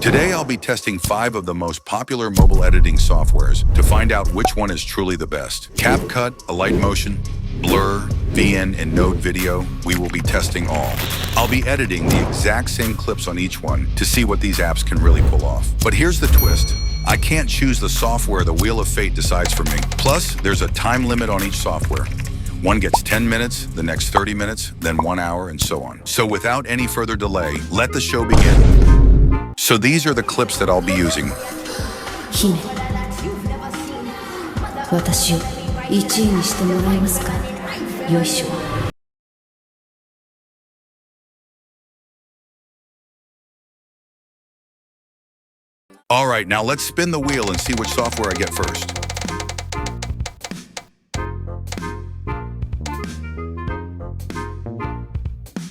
Today I'll be testing 5 of the most popular mobile editing softwares to find out which one is truly the best. Capcut, 𝙀𝙙𝙞𝙩𝙞𝙣, Blur, VN, and Node Video, we will be testing all. I'll be editing the exact same clips on each one to see what these apps can really pull off. But here's the twist. I can't choose the software the Wheel of Fate decides for me. Plus, there's a time limit on each software. One gets 10 minutes, the next 30 minutes, then 1 hour, and so on. So without any further delay, let the show begin. So these are the clips that I'll be using. 姫、私を1位にしてもらえますか。よいしょ。Alright, now let's spin the wheel and see which software I get first.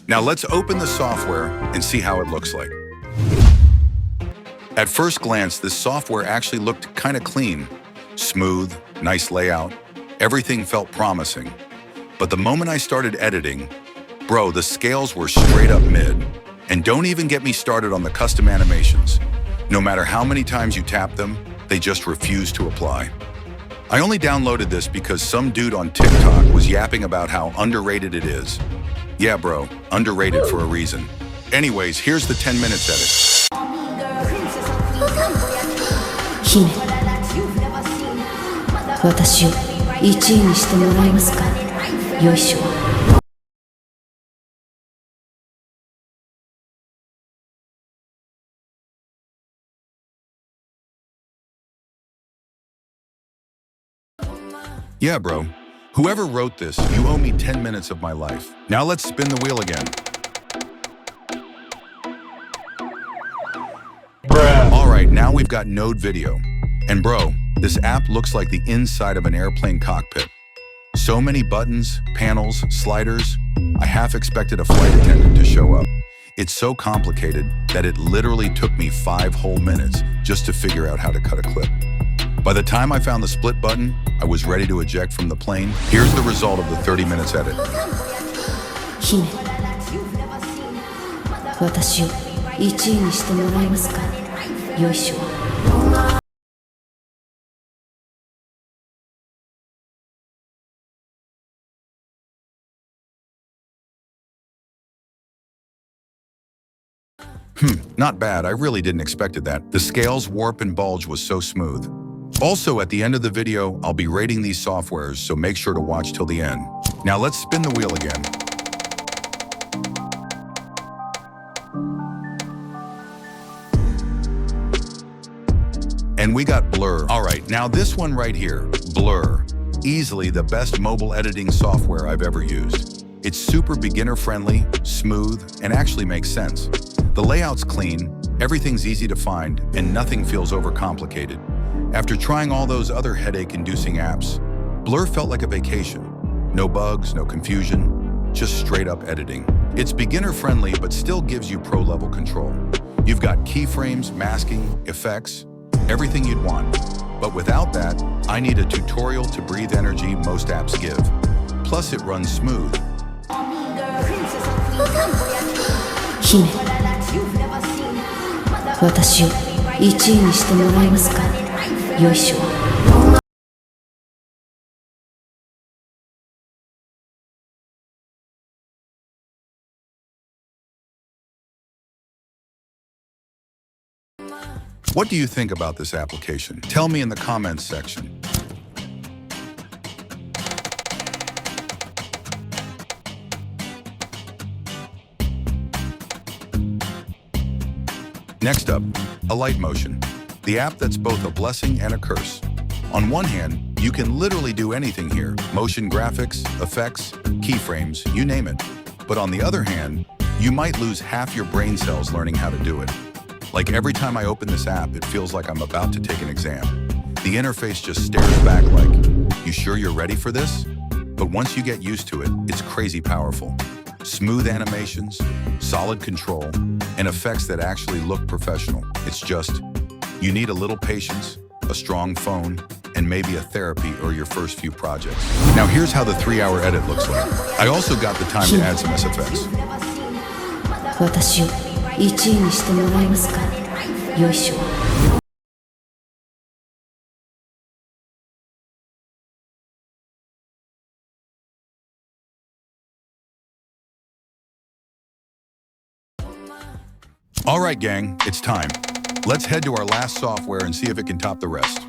Now let's open the software and see how it looks like. At first glance, this software actually looked kind of clean. Smooth, nice layout, everything felt promising. But the moment I started editing, bro, the scales were straight up mid. And don't even get me started on the custom animations. No matter how many times you tap them, they just refuse to apply. I only downloaded this because some dude on TikTok was yapping about how underrated it is. Yeah, bro, underrated for a reason. Anyways, here's the 10 minutes edit. 姫、私を1位にしてもらえますか。よいしょ。Yeah, bro. Whoever wrote this, you owe me 10 minutes of my life. Now let's spin the wheel again. Alright, now we've got Node Video. And bro, this app looks like the inside of an airplane cockpit. So many buttons, panels, sliders. I half expected a flight attendant to show up. It's so complicated that it literally took me 5 whole minutes just to figure out how to cut a clip. By the time I found the split button, I was ready to eject from the plane. Here's the result of the 30 minutes edit. 姫、私を1位にしてもらえますか。よいしょ。Not bad. I really didn't expect that. The scales, warp, and bulge was so smooth. Also, at the end of the video, I'll be rating these softwares, so make sure to watch till the end. Now let's spin the wheel again. And we got Blur. Alright, now this one right here, Blur. Easily the best mobile editing software I've ever used. It's super beginner-friendly, smooth, and actually makes sense. The layout's clean, everything's easy to find, and nothing feels overcomplicated. After trying all those other headache-inducing apps, Blur felt like a vacation. No bugs, no confusion, just straight-up editing. It's beginner-friendly, but still gives you pro-level control. You've got keyframes, masking, effects, everything you'd want. But without that, I need a tutorial to breathe energy most apps give. Plus, it runs smooth. 姫、私を1位にしてもらえますか。よいしょ。What do you think about this application? Tell me in the comments section. Next up, 𝙀𝙙𝙞𝙩𝙞𝙣, the app that's both a blessing and a curse. On one hand, you can literally do anything here, motion graphics, effects, keyframes, you name it. But on the other hand, you might lose half your brain cells learning how to do it. Like every time I open this app, it feels like I'm about to take an exam. The interface just stares back like, you sure you're ready for this? But once you get used to it, it's crazy powerful. Smooth animations, solid control, and effects that actually look professional. It's just, you need a little patience, a strong phone, and maybe a therapy or your first few projects. Now here's how the 3-hour edit looks like. I also got the time to add some SFX. 私を1位にしてもらえますか。よいしょ。All right, gang, it's time. Let's head to our last software and see if it can top the rest.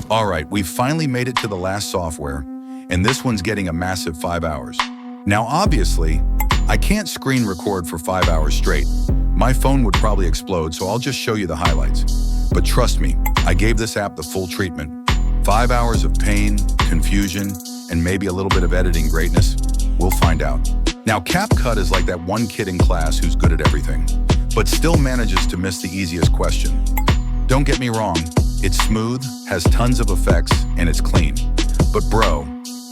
All right, we've finally made it to the last software, and this one's getting a massive 5 hours. Now, obviously, I can't screen record for 5 hours straight. My phone would probably explode, so I'll just show you the highlights. But trust me, I gave this app the full treatment. 5 hours of pain, confusion, and maybe a little bit of editing greatness. We'll find out. Now, Capcut is like that one kid in class who's good at everything, but still manages to miss the easiest question. Don't get me wrong, it's smooth, has tons of effects, and it's clean. But bro,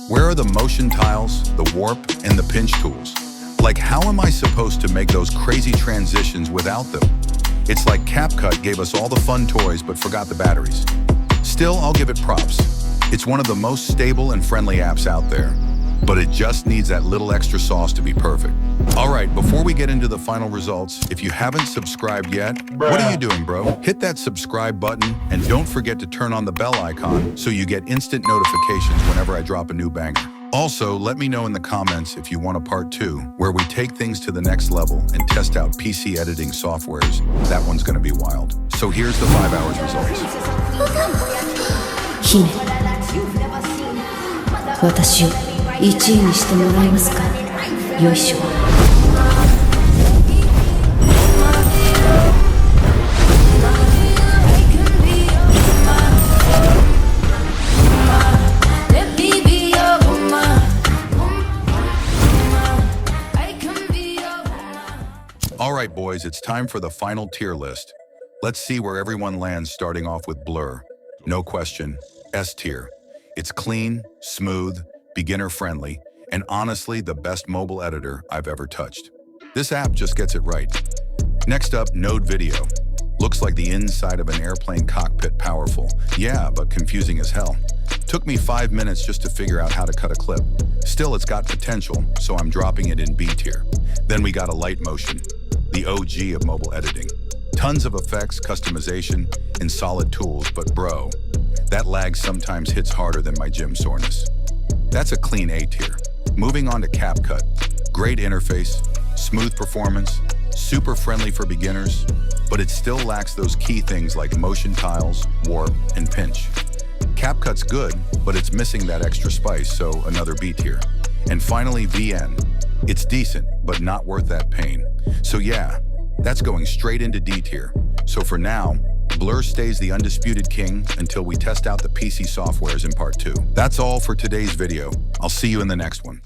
where are the motion tiles, the warp, and the pinch tools? Like, how am I supposed to make those crazy transitions without them? It's like Capcut gave us all the fun toys but forgot the batteries. Still, I'll give it props. It's one of the most stable and friendly apps out there. But it just needs that little extra sauce to be perfect. All right, before we get into the final results, if you haven't subscribed yet, what are you doing, bro? Hit that subscribe button and don't forget to turn on the bell icon so you get instant notifications whenever I drop a new banger. Also, let me know in the comments if you want a part 2, where we take things to the next level and test out PC editing softwares. That one's gonna be wild. So here's the 5 hours results. 姫、私を1位にしてもらえますか。よいしょ。All right, boys, it's time for the final tier list. Let's see where everyone lands, starting off with Blur. No question, S tier. It's clean, smooth, beginner-friendly, and honestly the best mobile editor I've ever touched. This app just gets it right. Next up, Node Video. Looks like the inside of an airplane cockpit. Powerful. Yeah, but confusing as hell. Took me 5 minutes just to figure out how to cut a clip. Still, it's got potential, so I'm dropping it in B tier. Then we got 𝙀𝙙𝙞𝙩𝙞𝙣, the OG of mobile editing. Tons of effects, customization, and solid tools, but bro, that lag sometimes hits harder than my gym soreness. That's a clean A tier. Moving on to Capcut. Great interface, smooth performance, super friendly for beginners, but it still lacks those key things like motion tiles, warp, and pinch. Capcut's good, but it's missing that extra spice, so another B tier. And finally, VN. It's decent, but not worth that pain. So yeah, that's going straight into D tier. So for now, Blur stays the undisputed king until we test out the PC softwares in part 2. That's all for today's video. I'll see you in the next one.